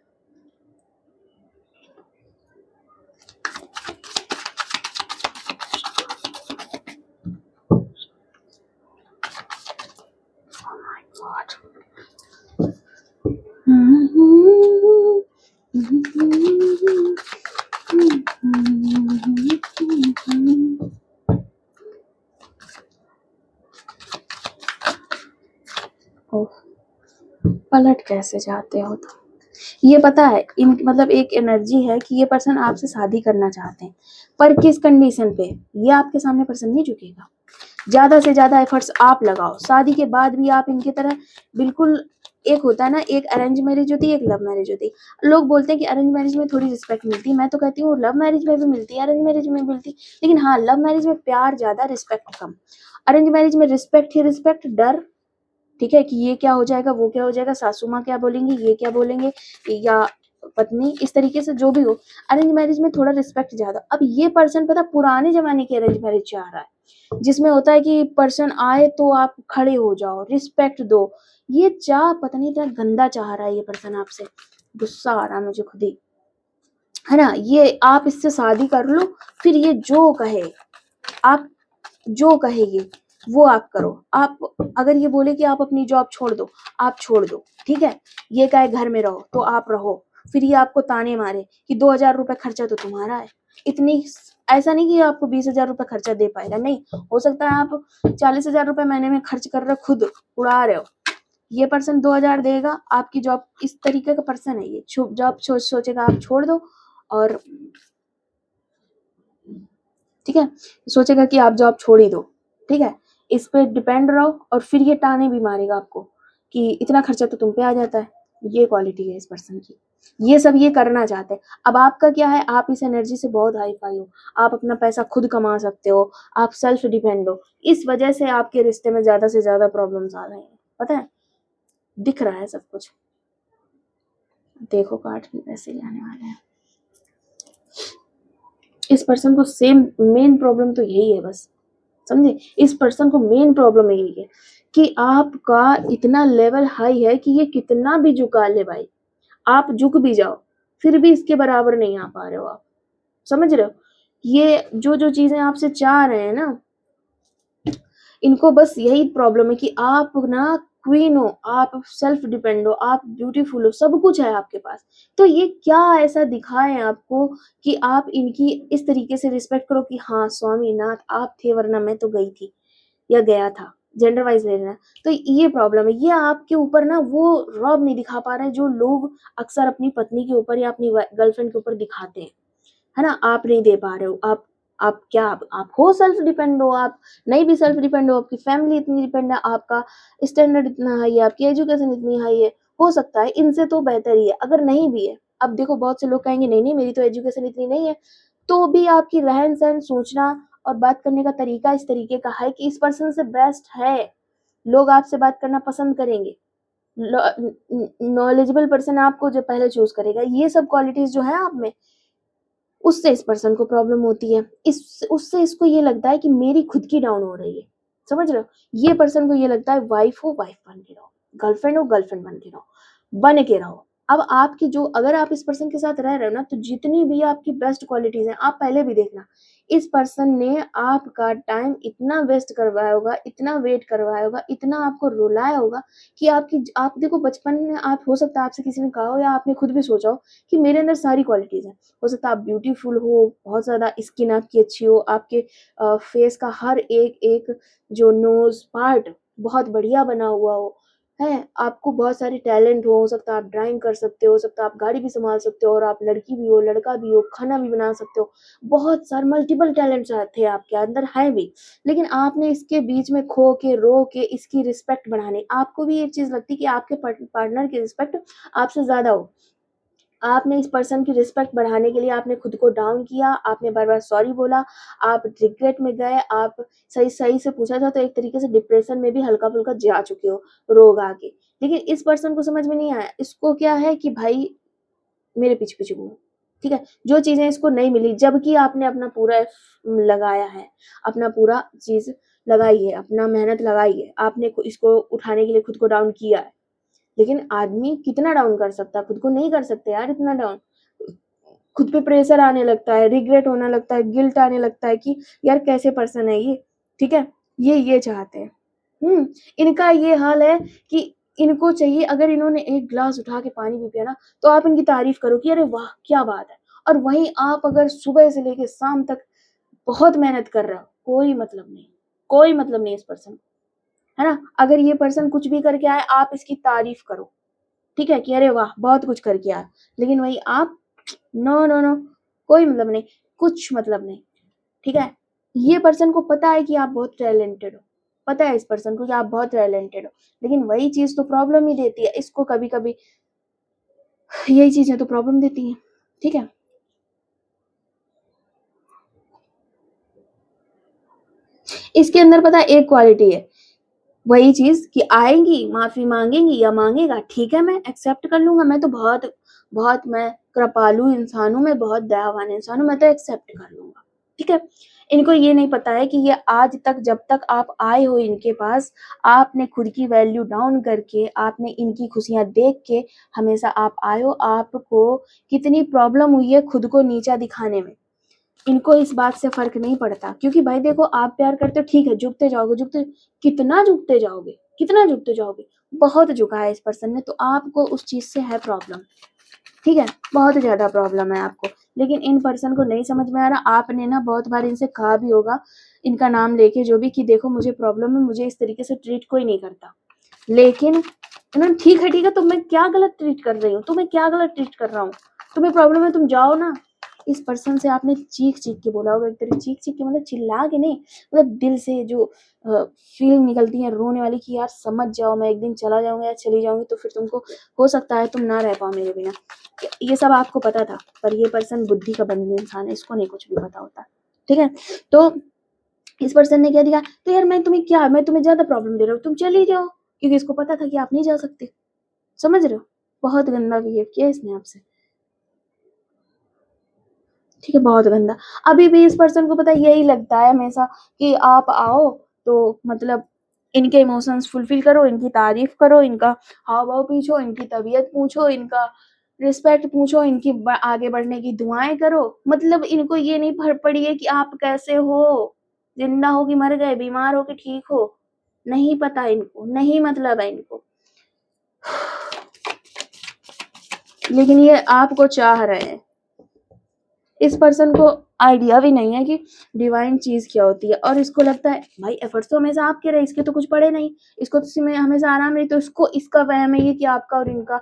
पलट कैसे जाते हो तुम? ये पता है, इन मतलब एक एनर्जी है कि ये पर्सन आपसे शादी करना चाहते हैं, पर किस कंडीशन पे, ये आपके सामने पर्सन नहीं झुकेगा। ज्यादा से ज्यादा एफर्ट्स आप लगाओ, शादी के बाद भी आप इनकी तरह बिल्कुल। एक होता है ना, एक अरेंज मैरिज होती है, एक लव मैरिज होती है। लोग बोलते हैं कि अरेंज मैरिज में थोड़ी रिस्पेक्ट मिलती है, मैं तो कहती हूँ लव मैरिज में भी मिलती है, अरेंज मैरिज में मिलती है। लेकिन हाँ, लव मैरिज में प्यार ज्यादा, रिस्पेक्ट कम। अरेंज मैरिज में रिस्पेक्ट ही रिस्पेक्ट, डर, ठीक है, कि ये क्या हो जाएगा, वो क्या हो जाएगा, सासू माँ क्या बोलेंगी, ये क्या बोलेंगे, या पत्नी, इस तरीके से जो भी हो। अरेंज मैरिज में थोड़ा रिस्पेक्ट ज्यादा। अब ये पर्सन पता पुराने जमाने की अरेंज मैरिज चाह रहा है, जिसमें होता है कि पर्सन आए तो आप खड़े हो जाओ, रिस्पेक्ट दो। ये चाह पता नहीं इतना गंदा चाह रहा है ये पर्सन आपसे, गुस्सा आ रहा है मुझे खुद ही, है ना। ये आप इससे शादी कर लो, फिर ये जो कहे, आप जो कहे ये वो आप करो। आप अगर ये बोले कि आप अपनी जॉब छोड़ दो, आप छोड़ दो, ठीक है। ये कहे घर में रहो तो आप रहो। फिर ये आपको ताने मारे कि 2000 रुपए खर्चा तो तुम्हारा है, इतनी, ऐसा नहीं कि आपको 20,000 रुपए खर्चा दे पाएगा, नहीं, हो सकता है आप 40,000 रुपए महीने में खर्च कर रहे हो, खुद उड़ा रहे हो। ये पर्सन 2000 देगा, आपकी जॉब, इस तरीके का पर्सन है ये। जॉब सोचेगा आप छोड़ दो, और ठीक है, सोचेगा कि आप जॉब छोड़ ही दो, ठीक है, इस पे डिपेंड रहो, और फिर ये ताने भी मारेगा आपको कि इतना खर्चा तो तुम पे आ जाता है। ये क्वालिटी है इस पर्सन की, ये सब ये करना चाहते हैं। अब आपका क्या है, आप इस एनर्जी से बहुत हाई फाई हो, आप अपना पैसा खुद कमा सकते हो, आप सेल्फ डिपेंड हो। इस वजह से आपके रिश्ते में ज्यादा से ज्यादा प्रॉब्लम्स आ रहे हैं, पता है, दिख रहा है सब कुछ। देखो कार्ड भी पैसे आने वाले हैं। इस पर्सन को सेम मेन प्रॉब्लम तो यही है बस, समझे। इस पर्सन को मेन प्रॉब्लम यही है कि आपका इतना लेवल हाई है कि ये कितना भी झुका ले भाई, आप झुक भी जाओ फिर भी इसके बराबर नहीं आ पा रहे हो आप, समझ रहे हो। ये जो जो चीजें आपसे चाह रहे हैं ना, इनको बस यही प्रॉब्लम है कि आप ना क्वीन हो, आप सेल्फ डिपेंड हो, आप ब्यूटीफुल हो, सब कुछ है आपके पास। तो ये क्या ऐसा दिखाएं आपको कि आप इनकी इस तरीके से रिस्पेक्ट करो कि हाँ स्वामीनाथ आप थे वरना मैं तो गई थी या गया था, जेंडर वाइज ले लेना। तो ये प्रॉब्लम है, ये आपके ऊपर ना वो रॉब नहीं दिखा पा रहे हैं जो लोग अक्सर अपनी पत्नी के ऊपर या अपनी गर्लफ्रेंड के ऊपर दिखाते हैं, है ना। आप नहीं दे पा रहे हो, आप क्या आप हो सेल्फ डिपेंड हो, आप नहीं भी सेल्फ डिपेंड हो, आपकी फैमिली इतनी डिपेंड है, आपका स्टैंडर्ड इतना हाई है, आपकी एजुकेशन इतनी हाई है, हो सकता है इनसे तो बेहतर ही है। अगर नहीं भी है, अब देखो बहुत से लोग कहेंगे नहीं नहीं मेरी तो एजुकेशन इतनी नहीं है, तो भी आपकी रहन सहन सोचना और बात करने का तरीका इस तरीके का है कि इस पर्सन से बेस्ट है, लोग आपसे बात करना पसंद करेंगे, नॉलेजेबल पर्सन आपको जो पहले चूज करेगा। ये सब क्वालिटीज जो है आप में, उससे इस पर्सन को प्रॉब्लम होती है, इस उससे इसको ये लगता है कि मेरी खुद की डाउन हो रही है, समझ रहे हो। ये पर्सन को ये लगता है वाइफ हो वाइफ बन के रहो, गर्लफ्रेंड हो गर्लफ्रेंड बन के रहो, बन के रहो। अब आपकी जो अगर आप इस पर्सन के साथ रह रहे हो ना, तो जितनी भी आपकी बेस्ट क्वालिटीज हैं, आप पहले भी देखना इस पर्सन ने आपका टाइम इतना वेस्ट करवाया होगा, इतना वेट करवाया होगा, इतना आपको रुलाया होगा कि आप देखो बचपन में आप हो सकता है आपसे किसी ने कहा हो या आपने खुद भी सोचा हो कि मेरे अंदर सारी क्वालिटीज हैं, हो सकता है आप ब्यूटीफुल हो, बहुत ज़्यादा स्किन आपकी अच्छी हो, आपके फेस का हर एक एक जो नोज पार्ट बहुत बढ़िया बना हुआ है, आपको बहुत सारे टैलेंट हो सकता है आप ड्राइंग कर सकते हो सकता है आप गाड़ी भी संभाल सकते हो, और आप लड़की भी हो लड़का भी हो, खाना भी बना सकते हो, बहुत सारे मल्टीपल टैलेंट्स थे आपके अंदर हैं भी, लेकिन आपने इसके बीच में खो के रो के इसकी रिस्पेक्ट बढ़ाने, आपको भी ये चीज़ लगती कि आपके पार्टनर की रिस्पेक्ट आपसे ज़्यादा हो, आपने इस पर्सन की रिस्पेक्ट बढ़ाने के लिए आपने खुद को डाउन किया, आपने बार बार सॉरी बोला, आप रिग्रेट में गए, आप सही सही से पूछा था तो एक तरीके से डिप्रेशन में भी हल्का फुल्का जा चुके हो, रोग आके। लेकिन इस पर्सन को समझ में नहीं आया, इसको क्या है कि भाई मेरे पीछे पीछे घूमो, ठीक है, जो चीजें इसको नहीं मिली, जबकि आपने अपना पूरा लगाया है, अपना पूरा चीज लगाई है, अपना मेहनत लगाई है, आपने इसको उठाने के लिए खुद को डाउन किया है। लेकिन आदमी कितना डाउन कर सकता है, खुद को नहीं कर सकते यार इतना डाउन, खुद पे प्रेशर आने लगता है, रिग्रेट होने लगता है, गिल्ट आने लगता है कि यार कैसे पर्सन है ये, ठीक है, ये चाहते हैं। इनका ये हाल है कि इनको चाहिए अगर इन्होंने एक ग्लास उठा के पानी भी पिया ना, तो आप इनकी तारीफ करो कि अरे वाह क्या बात है, और वहीं आप अगर सुबह से लेके शाम तक बहुत मेहनत कर रहे हो, कोई मतलब नहीं, कोई मतलब नहीं इस पर्सन, है ना। अगर ये पर्सन कुछ भी करके आए आप इसकी तारीफ करो, ठीक है, कि अरे वाह बहुत कुछ करके आया, लेकिन वही आप नो नो नो, कोई मतलब नहीं, कुछ मतलब नहीं, ठीक है। ये पर्सन को पता है कि आप बहुत टैलेंटेड हो, पता है इस पर्सन को कि आप बहुत टैलेंटेड हो, लेकिन वही चीज तो प्रॉब्लम ही देती है इसको, कभी कभी यही चीजें तो प्रॉब्लम देती हैं, ठीक है। इसके अंदर पता है एक क्वालिटी है, वही चीज कि आएंगी माफी मांगेंगी या मांगेगा, ठीक है मैं एक्सेप्ट कर लूंगा, मैं तो बहुत बहुत मैं कृपालु इंसान हूँ, मैं बहुत दयावान इंसान हूँ, मैं तो एक्सेप्ट कर लूंगा, ठीक है। इनको ये नहीं पता है कि ये आज तक जब तक आप आए हो इनके पास, आपने खुद की वैल्यू डाउन करके, आपने इनकी खुशियां देख के हमेशा आप आए हो, आपको कितनी प्रॉब्लम हुई है खुद को नीचा दिखाने में, इनको इस बात से फर्क नहीं पड़ता, क्योंकि भाई देखो आप प्यार करते हो ठीक है, झुकते जाओगे, झुकते कितना झुकते जाओगे, कितना झुकते जाओगे, बहुत झुका है इस पर्सन ने, तो आपको उस चीज से है प्रॉब्लम, ठीक है, बहुत ज्यादा प्रॉब्लम है आपको। लेकिन इन पर्सन को नहीं समझ में आ रहा, आपने ना बहुत बार इनसे कहा भी होगा इनका नाम लेके जो भी कि देखो मुझे प्रॉब्लम है, मुझे इस तरीके से ट्रीट कोई नहीं करता, लेकिन इन्होंने ठीक है तो मैं क्या गलत ट्रीट कर रही हूँ, तुम्हें क्या गलत ट्रीट कर रहा हूँ, तुम्हें प्रॉब्लम है तुम जाओ ना। इस पर्सन से आपने चीख चीख के बोला होगा, एक तरह चीख चीख के मतलब चिल्ला के नहीं, मतलब दिल से जो फीलिंग निकलती है रोने वाली कि यार समझ जाओ मैं एक दिन चला जाऊंगा या चली जाऊंगी तो फिर तुमको हो सकता है तुम ना रह पाओ मेरे बिना, ये सब आपको पता था, पर ये पर्सन बुद्धि का बंद इंसान है, इसको नहीं कुछ भी पता होता, ठीक है। तो इस पर्सन ने क्या दिया, तो यार मैं तुम्हें ज्यादा प्रॉब्लम दे रहा हूँ, तुम चली जाओ, क्योंकि इसको पता था कि आप नहीं जा सकते, समझ रहे हो, बहुत गंदा बिहेव किया इसने आपसे, ठीक है, बहुत गंदा। अभी भी इस पर्सन को पता है यही लगता है हमेशा कि आप आओ तो मतलब इनके इमोशंस फुलफिल करो, इनकी तारीफ करो, इनका हाव भाव पूछो, इनकी तबीयत पूछो, इनका रिस्पेक्ट पूछो, इनकी आगे बढ़ने की दुआएं करो, मतलब इनको ये नहीं पड़ी है कि आप कैसे हो, जिंदा हो कि मर गए, बीमार हो कि ठीक हो, नहीं पता इनको, नहीं मतलब है इनको, लेकिन ये आपको चाह रहे हैं। इस पर्सन को आइडिया भी नहीं है कि डिवाइन चीज क्या होती है, और इसको लगता है भाई एफर्ट्स तो हमेशा आपके रहे, इसके तो कुछ पड़े नहीं, इसको तो हमेशा आराम रही, तो इसको इसका वहम है ये कि आपका और इनका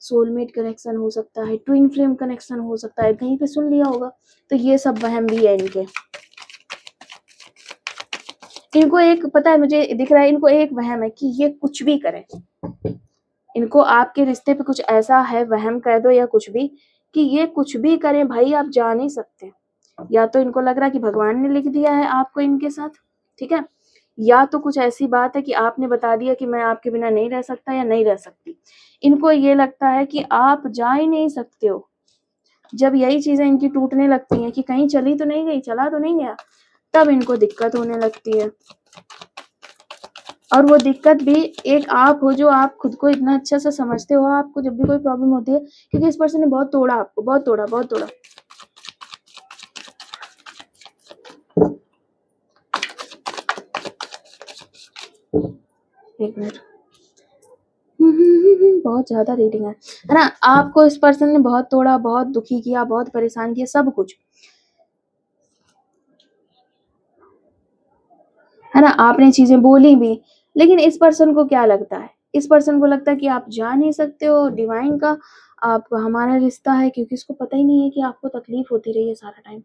सोलमेट कनेक्शन हो सकता है, ट्विन फ्लेम कनेक्शन हो सकता है, कहीं पे सुन लिया होगा। तो ये सब वहम भी है इनके। इनको एक पता है, मुझे दिख रहा है इनको एक वहम है कि ये कुछ भी करें, इनको आपके रिश्ते पे कुछ ऐसा है, वहम कह दो या कुछ भी, कि ये कुछ भी करें भाई आप जा नहीं सकते। या तो इनको लग रहा है कि भगवान ने लिख दिया है आपको इनके साथ, ठीक है, या तो कुछ ऐसी बात है कि आपने बता दिया कि मैं आपके बिना नहीं रह सकता या नहीं रह सकती। इनको ये लगता है कि आप जा ही नहीं सकते हो। जब यही चीजें इनकी टूटने लगती हैं कि कहीं चली तो नहीं गई, चला तो नहीं गया, तब इनको दिक्कत होने लगती है। और वो दिक्कत भी एक आप हो जो आप खुद को इतना अच्छा सा समझते हो, आपको जब भी कोई प्रॉब्लम होती है, क्योंकि इस पर्सन ने बहुत तोड़ा आपको, बहुत तोड़ा, बहुत तोड़ा। एक मिनट, बहुत ज्यादा रीडिंग है ना। आपको इस पर्सन ने बहुत तोड़ा, बहुत दुखी किया, बहुत परेशान किया, सब कुछ है ना। आपने चीजें बोली भी, लेकिन इस पर्सन को क्या लगता है, इस पर्सन को लगता है कि आप जा नहीं सकते हो, डिवाइन का आपका हमारा रिश्ता है, क्योंकि इसको पता ही नहीं है कि आपको तकलीफ होती रही है सारा टाइम,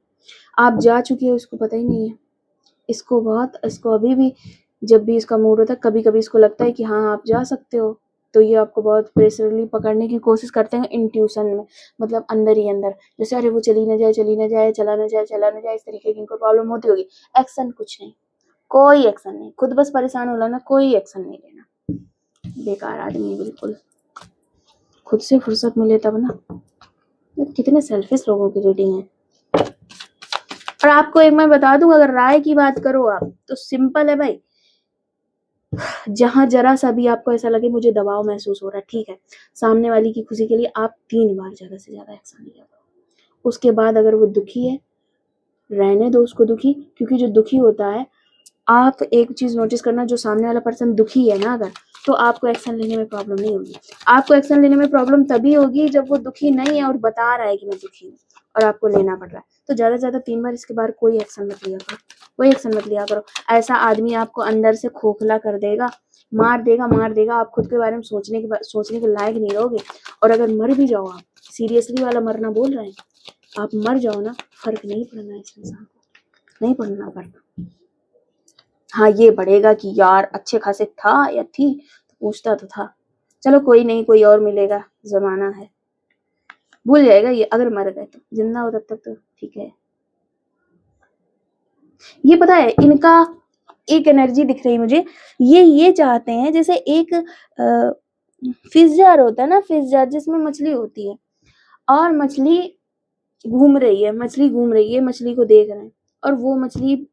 आप जा चुकी हो, इसको पता ही नहीं है। इसको अभी भी जब भी इसका मूड होता है, कभी कभी इसको लगता है कि हाँ आप जा सकते हो, तो ये आपको बहुत प्रेशरली पकड़ने की कोशिश करते हैं इंट्यूशन में, मतलब अंदर ही अंदर, जैसे अरे वो चली ना जाए, चली ना जाए, चला ना जाए, चला ना जाए, इस तरीके की इनको प्रॉब्लम होती होगी। एक्शन कुछ नहीं, कोई एक्शन नहीं, खुद बस परेशान हो ना, कोई एक्शन नहीं लेना। बेकार आदमी बिल्कुल, खुद से फुर्सत मिले तब ना। कितने सेल्फिश लोगों की रीडिंग है। और आपको एक मैं बता दूं, अगर राय की बात करो आप, तो सिंपल है भाई, जहां जरा सा भी आपको ऐसा लगे मुझे दबाव महसूस हो रहा है, ठीक है, सामने वाली की खुशी के लिए आप 3 बार ज्यादा से ज्यादा एक्शन लिया करो। उसके बाद अगर वो दुखी है, रहने दो उसको दुखी, क्योंकि जो दुखी होता है, आप एक चीज नोटिस करना, जो सामने वाला पर्सन दुखी है ना अगर, तो आपको एक्शन लेने में प्रॉब्लम नहीं होगी। आपको एक्शन लेने में प्रॉब्लम तभी होगी जब वो दुखी नहीं है और बता रहा है कि मैं दुखी हूँ और आपको लेना पड़ रहा है। तो ज्यादा से ज्यादा 3 बार, इसके बाद कोई एक्शन मत लिया करो, कोई एक्शन मत लिया करो। ऐसा आदमी आपको अंदर से खोखला कर देगा, मार देगा, मार देगा। आप खुद के बारे में सोचने के लायक नहीं रहोगे। और अगर मर भी जाओ, आप सीरियसली वाला मरना बोल रहे हैं, आप मर जाओ ना, फर्क नहीं पड़ना इस इंसान को, नहीं पड़ना फर्क। हाँ ये बढ़ेगा कि यार अच्छे खासे था या थी, तो पूछता तो था, चलो कोई नहीं, कोई और मिलेगा, जमाना है, भूल जाएगा ये। अगर मर गए तो, जिंदा हो तब तक तो ठीक है। ये पता है इनका एक एनर्जी दिख रही मुझे, ये चाहते हैं जैसे एक फिश जार होता है ना, फिश जार जिसमें मछली होती है, और मछली घूम रही है, मछली घूम रही है, मछली को देख रहे हैं, और वो मछली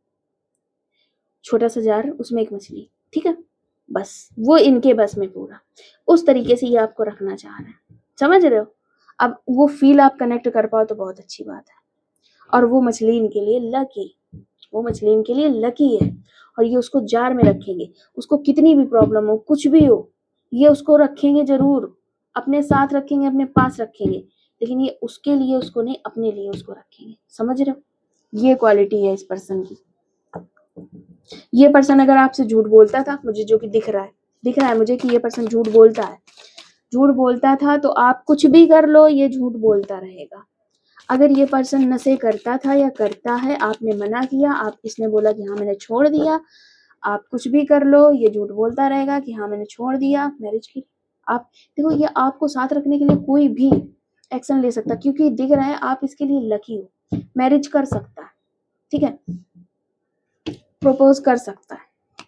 छोटा सा जार, उसमें एक मछली, ठीक है, बस वो इनके बस में पूरा, उस तरीके से ये आपको रखना चाह रहे हैं, समझ रहे हो। अब वो फील आप कनेक्ट कर पाओ तो बहुत अच्छी बात है। और वो मछली इनके लिए लकी, वो मछली इनके लिए लकी है, और ये उसको जार में रखेंगे, उसको कितनी भी प्रॉब्लम हो, कुछ भी हो, ये उसको रखेंगे जरूर, अपने साथ रखेंगे, अपने पास रखेंगे, लेकिन ये उसके लिए उसको नहीं, अपने लिए उसको रखेंगे, समझ रहे हो। ये क्वालिटी है इस पर्सन की। ये पर्सन अगर आपसे झूठ बोलता था, मुझे जो कि दिख रहा है मुझे कि ये पर्सन झूठ बोलता है, झूठ बोलता था, तो आप कुछ भी कर लो ये झूठ बोलता रहेगा। अगर ये पर्सन नशे करता था या करता है, आपने मना किया, आप इसने बोला कि हाँ मैंने छोड़ दिया, आप कुछ भी कर लो ये झूठ बोलता रहेगा कि हाँ मैंने छोड़ दिया मैरिज की। आप देखो, ये आपको साथ रखने के लिए कोई भी एक्शन ले सकता, क्योंकि दिख रहा है आप इसके लिए लकी हो, मैरिज कर सकता है, ठीक है, प्रपोज कर सकता है,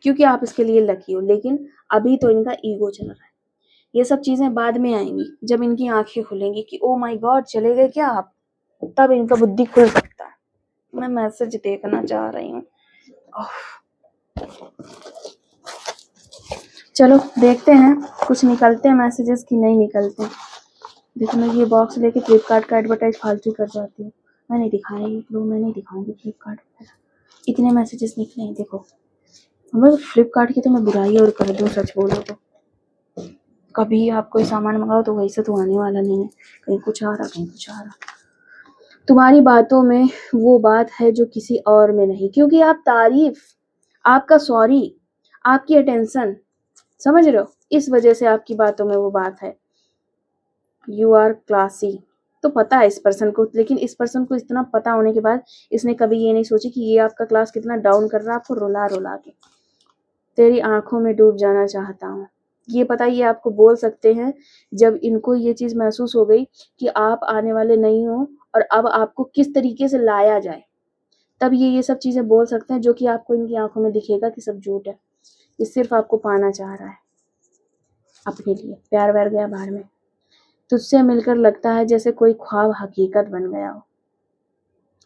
क्योंकि आप इसके लिए लकी हो। लेकिन अभी तो इनका ईगो चल रहा है, ये सब चीजें बाद में आएंगी, जब इनकी आंखें खुलेंगी कि ओ माय गॉड चले गए क्या आप, तब इनका बुद्धि खुल सकता है। मैं मैसेज देखना चाह रही हूँ, चलो देखते हैं कुछ निकलते हैं मैसेजेस की नहीं निकलते। देखो मैं ये बॉक्स लेके फ्लिपकार्ट का एडवर्टाइज फालतू कर जाती हूँ, मैं नहीं दिखाऊंगी फ्लिपकार्ट वगैरह, इतने मैसेजेस निकले हैं देखो, बस फ्लिपकार्ट की तो मैं बुराई और कर दूं, सच बोलो तो कभी आप कोई सामान मंगाओ तो वही से तो आने वाला नहीं है, कहीं कुछ आ रहा कहीं कुछ आ रहा। तुम्हारी बातों में वो बात है जो किसी और में नहीं, क्योंकि आप तारीफ, आपका सॉरी, आपकी अटेंशन, समझ रहे हो, इस वजह से आपकी बातों में वो बात है। यू आर क्लासी, तो पता है इस पर्सन को, लेकिन इस पर्सन को इतना पता होने के बाद इसने कभी ये नहीं सोची कि ये आपका क्लास कितना डाउन कर रहा है आपको रुला रुला के। तेरी आंखों में डूब जाना चाहता हूँ, ये पता ये आपको बोल सकते हैं जब इनको ये चीज महसूस हो गई कि आप आने वाले नहीं हो और अब आपको किस तरीके से लाया जाए, तब ये सब चीजें बोल सकते हैं, जो कि आपको इनकी आंखों में दिखेगा कि सब झूठ है। ये सिर्फ आपको पाना चाह रहा है अपने लिए। प्यार व्यार गया बाहर में, तुझसे मिलकर लगता है जैसे कोई ख्वाब हकीकत बन गया हो।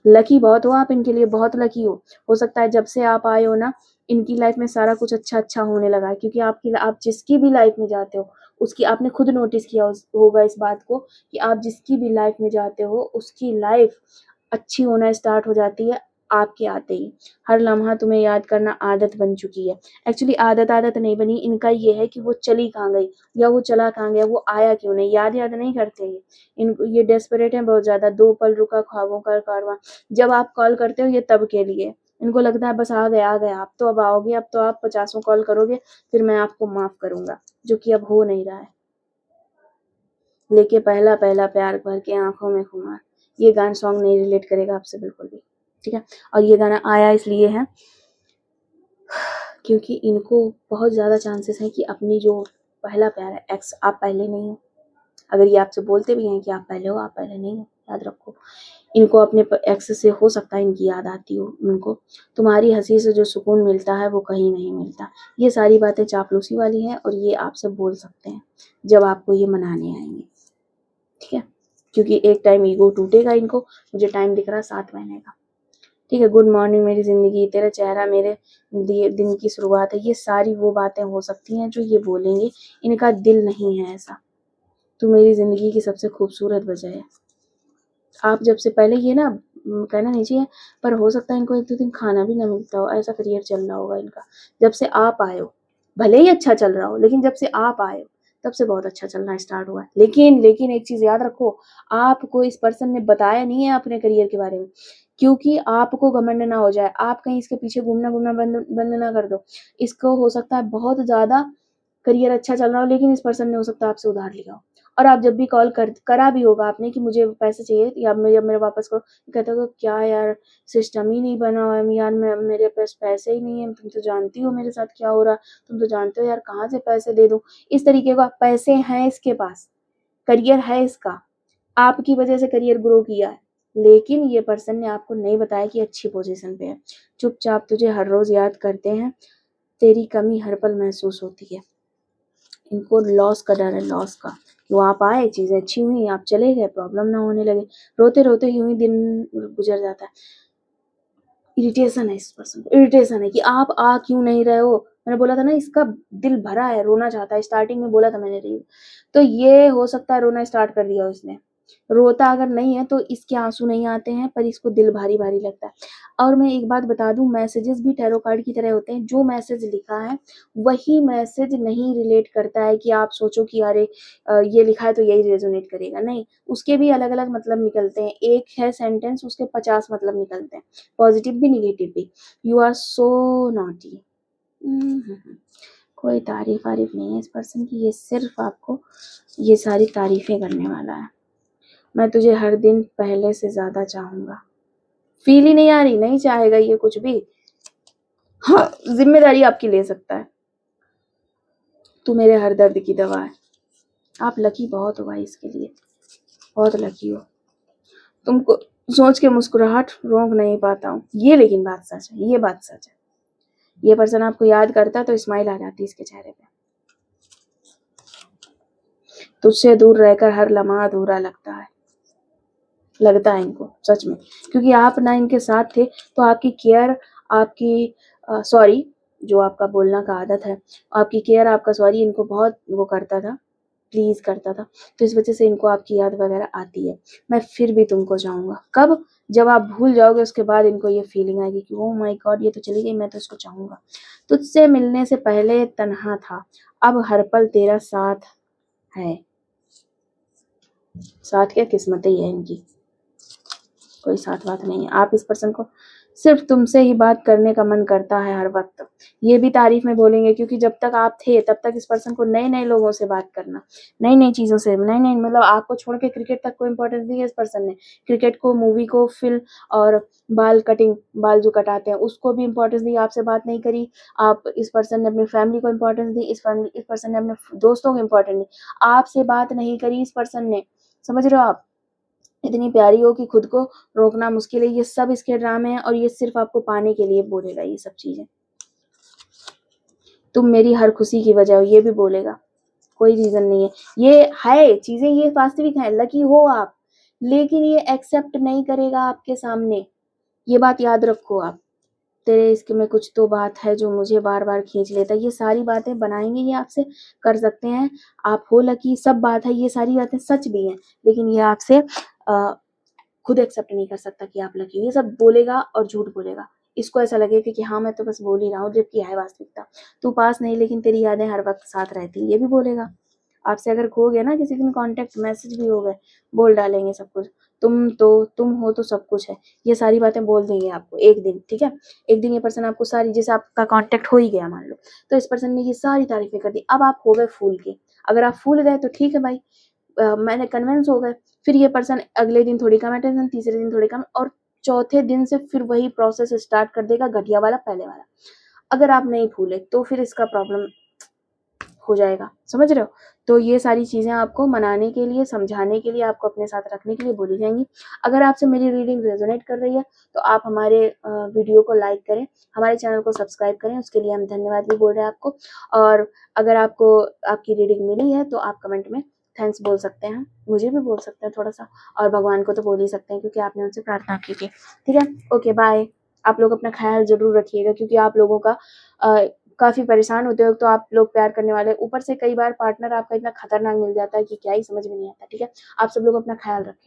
लकी बहुत हो आप, इनके लिए बहुत लकी हो सकता है जब से आप आए हो ना इनकी लाइफ में सारा कुछ अच्छा अच्छा होने लगा है, क्योंकि आप जिसकी भी लाइफ में जाते हो उसकी, आपने खुद नोटिस किया होगा इस बात को कि आप जिसकी भी लाइफ में जाते हो उसकी लाइफ अच्छी होना स्टार्ट हो जाती है आपके आते ही। हर लम्हा तुम्हें याद करना आदत बन चुकी है। एक्चुअली आदत आदत नहीं बनी, इनका ये है कि वो चली कहाँ गई या वो चला कहाँ गया, वो आया क्यों नहीं, याद याद नहीं करते ये। इनको ये डेस्परेट है बहुत ज्यादा, दो पल रुका ख्वाबों का कारवां। जब आप कॉल करते हो ये तब के लिए, इनको लगता है बस आ गया आप तो अब आओगे, अब तो आप 50 कॉल करोगे फिर मैं आपको माफ करूंगा, जो कि अब हो नहीं रहा है। लेके पहला पहला प्यार भर के आंखों में खुमार, ये गाना सॉन्ग नहीं रिलेट करेगा आपसे बिल्कुल भी, ठीक है। और ये गाना आया इसलिए है क्योंकि इनको बहुत ज़्यादा चांसेस हैं कि अपनी जो पहला प्यार है एक्स, आप पहले नहीं हो। अगर ये आपसे बोलते भी हैं कि आप पहले हो, आप पहले नहीं हो, याद रखो। इनको अपने एक्स से हो सकता है इनकी याद आती हो उनको, तुम्हारी हंसी से जो सुकून मिलता है वो कहीं नहीं मिलता। ये सारी बातें चापलूसी वाली हैं और ये आपसे बोल सकते हैं जब आपको ये मनाने आएंगे, ठीक है। क्योंकि एक टाइम ईगो टूटेगा इनको, मुझे टाइम दिख रहा है 7 महीने का, ठीक है। गुड मॉर्निंग मेरी जिंदगी, तेरा चेहरा मेरे दिन की शुरुआत है, ये सारी वो बातें हो सकती हैं जो ये बोलेंगे। इनका दिल नहीं है ऐसा, तू मेरी जिंदगी की सबसे खूबसूरत वजह है। आप जब से पहले ये ना कहना नहीं चाहिए, पर हो सकता है इनको एक दो दिन खाना भी ना मिलता हो, ऐसा करियर चल रहा होगा इनका। जब से आप आए हो, भले ही अच्छा चल रहा हो, लेकिन जब से आप आए हो तब से बहुत अच्छा चलना स्टार्ट हुआ है। लेकिन एक चीज याद रखो, आपको इस पर्सन ने बताया नहीं है अपने करियर के बारे में, क्योंकि आपको घमंड ना हो जाए, आप कहीं इसके पीछे घूमना घूमना बंद ना कर दो। इसको हो सकता है बहुत ज्यादा करियर अच्छा चल रहा हो, लेकिन इस पर्सन ने हो सकता है आपसे उधार लिया हो, और आप जब भी कॉल करा भी होगा आपने कि मुझे पैसे चाहिए या मेरे वापस करो, कहते हो क्या यार सिस्टम ही नहीं बना हुआ है यार, मेरे पास पैसे ही नहीं है, तुम तो जानती हो मेरे साथ क्या हो रहा, तुम तो जानते हो यार कहाँ से पैसे दे दूं। इस तरीके का पैसे हैं इसके पास, करियर है इसका, आपकी वजह से करियर ग्रो किया है, लेकिन ये पर्सन ने आपको नहीं बताया कि अच्छी पोजीशन पे है। चुपचाप तुझे हर रोज याद करते हैं, तेरी कमी हर पल महसूस होती है। इनको लॉस का डर है, लॉस का। वो आप आए, चीजें अच्छी हुई, आप चले गए, प्रॉब्लम ना होने लगे, रोते रोते यूं ही दिन गुजर जाता है। इरिटेशन है इस पर्सन को, इरिटेशन है कि आप आ क्यों नहीं रहे हो। मैंने बोला था ना इसका दिल भरा है, रोना चाहता है, स्टार्टिंग में बोला था मैंने रील, तो ये हो सकता है रोना स्टार्ट कर दिया उसने। रोता अगर नहीं है तो इसके आंसू नहीं आते हैं, पर इसको दिल भारी भारी लगता है। और मैं एक बात बता दूं, मैसेजेस भी टैरो कार्ड की तरह होते हैं, जो मैसेज लिखा है वही मैसेज नहीं रिलेट करता है कि आप सोचो कि अरे ये लिखा है तो यही रेजोनेट करेगा, नहीं, उसके भी अलग अलग मतलब निकलते हैं। एक है सेंटेंस, उसके 50 मतलब निकलते हैं, पॉजिटिव भी निगेटिव भी। You are so naughty. कोई तारीफ वारीफ नहीं है इस पर्सन की, ये सिर्फ आपको ये सारी तारीफें करने वाला है। मैं तुझे हर दिन पहले से ज्यादा चाहूंगा, फील ही नहीं आ रही, नहीं चाहेगा ये कुछ भी। हाँ, जिम्मेदारी आपकी ले सकता है, तू मेरे हर दर्द की दवा है। आप लकी बहुत हो भाई, इसके लिए बहुत लकी हो। तुमको सोच के मुस्कुराहट रोक नहीं पाता हूँ, ये लेकिन बात सच है, ये बात सच है। ये पर्सन आपको याद करता है तो स्माइल आ जाती है इसके चेहरे पे। तुझसे दूर रहकर हर लम्हा अधूरा लगता है इनको सच में, क्योंकि आप ना इनके साथ थे तो आपकी केयर, आपकी सॉरी, जो आपका बोलना का आदत है, आपकी केयर आपका सॉरी इनको बहुत वो करता था, प्लीज़ करता था, तो इस वजह से इनको आपकी याद वगैरह आती है। मैं फिर भी तुमको चाहूँगा। कब? जब आप भूल जाओगे उसके बाद इनको ये फीलिंग आएगी कि ओह माय गॉड ये तो चली गई, मैं तो इसको चाहूँगा। तुझसे मिलने से पहले तन्हा था, अब हर पल तेरा साथ है। साथ क्या, किस्मत ही है इनकी, कोई साथ वाथ नहीं है। आप इस पर्सन को सिर्फ तुमसे ही बात करने का मन करता है हर वक्त, ये भी तारीफ में बोलेंगे, क्योंकि जब तक आप थे तब तक इस पर्सन को नए नए लोगों से बात करना, नई नई चीज़ों से, नई नई, मतलब आपको छोड़ के क्रिकेट तक को इम्पोर्टेंस दी है इस पर्सन ने। क्रिकेट को, मूवी को, फिल्म और बाल कटिंग, बाल जो कटाते हैं उसको भी इम्पोर्टेंस दी, आपसे बात नहीं करी। आप इस पर्सन ने अपनी फैमिली को इम्पोर्टेंस दी, इस पर्सन ने अपने दोस्तों को इम्पोर्टेंस दी, आपसे बात नहीं करी इस पर्सन ने। समझ रहे हो आप? इतनी प्यारी हो कि खुद को रोकना मुश्किल है। ये सब इसके ड्रामे हैं और ये सिर्फ आपको पाने के लिए बोलेगा ये सब चीजें। तुम मेरी हर खुशी की वजह हो, ये भी बोलेगा, कोई रीजन नहीं है। ये है चीजें, ये वास्तविक है, लकी हो आप, लेकिन ये एक्सेप्ट नहीं करेगा आपके सामने, ये बात याद रखो आप। तेरे इश्क में कुछ तो बात है जो मुझे बार बार खींच लेता है, ये सारी बातें बनाएंगे, ये आपसे कर सकते हैं, आप हो लकी, सब बात है, ये सारी बातें सच भी हैं, लेकिन ये आपसे खुद एक्सेप्ट नहीं कर सकता कि आप लकी हो। ये सब बोलेगा और झूठ बोलेगा, इसको ऐसा लगेगा कि हाँ मैं तो बस बोल ही रहा हूँ, जबकि है वास्तविकता। तू पास नहीं लेकिन तेरी यादें हर वक्त साथ रहती, ये भी बोलेगा। आपसे अगर खो गया ना किसी दिन कांटेक्ट, मैसेज भी हो गए, बोल डालेंगे सब कुछ। तुम हो तो सब कुछ है, ये सारी बातें बोल देंगे आपको एक दिन, ठीक है। एक दिन ये पर्सन आपको सारी, जैसे आपका कांटेक्ट हो ही गया मान लो, तो इस पर्सन ने ये सारी तारीफें कर दी, अब आप हो गए फूल के। अगर आप फूल गए तो ठीक है भाई, मैंने कन्विंस हो गए। फिर ये पर्सन अगले दिन थोड़ी कम अटेंशन, तीसरे दिन थोड़ी कम, और चौथे दिन से फिर वही प्रोसेस स्टार्ट कर देगा, घटिया वाला, पहले वाला। अगर आप नहीं फूले तो फिर इसका प्रॉब्लम हो जाएगा, समझ रहे हो। तो ये सारी चीजें आपको मनाने के लिए, समझाने के लिए, आपको अपने साथ रखने के लिए बोली जाएंगी। अगर आपसे मेरी रीडिंग रेजोनेट कर रही है तो आप हमारे वीडियो को लाइक करें, हमारे चैनल को सब्सक्राइब करें, उसके लिए हम धन्यवाद भी बोल रहे हैं आपको। और अगर आपको आपकी रीडिंग मिली है तो आप कमेंट में थैंक्स बोल सकते हैं, मुझे भी बोल सकते हैं थोड़ा सा, और भगवान को तो बोल ही सकते हैं क्योंकि आपने उनसे प्रार्थना की थी। ठीक है, ओके बाय। आप लोग अपना ख्याल जरूर रखिएगा, क्योंकि आप लोगों का काफी परेशान होते हो तो आप लोग प्यार करने वाले, ऊपर से कई बार पार्टनर आपका इतना खतरनाक मिल जाता है कि क्या ही समझ में नहीं आता। ठीक है, आप सब लोग अपना ख्याल रखें।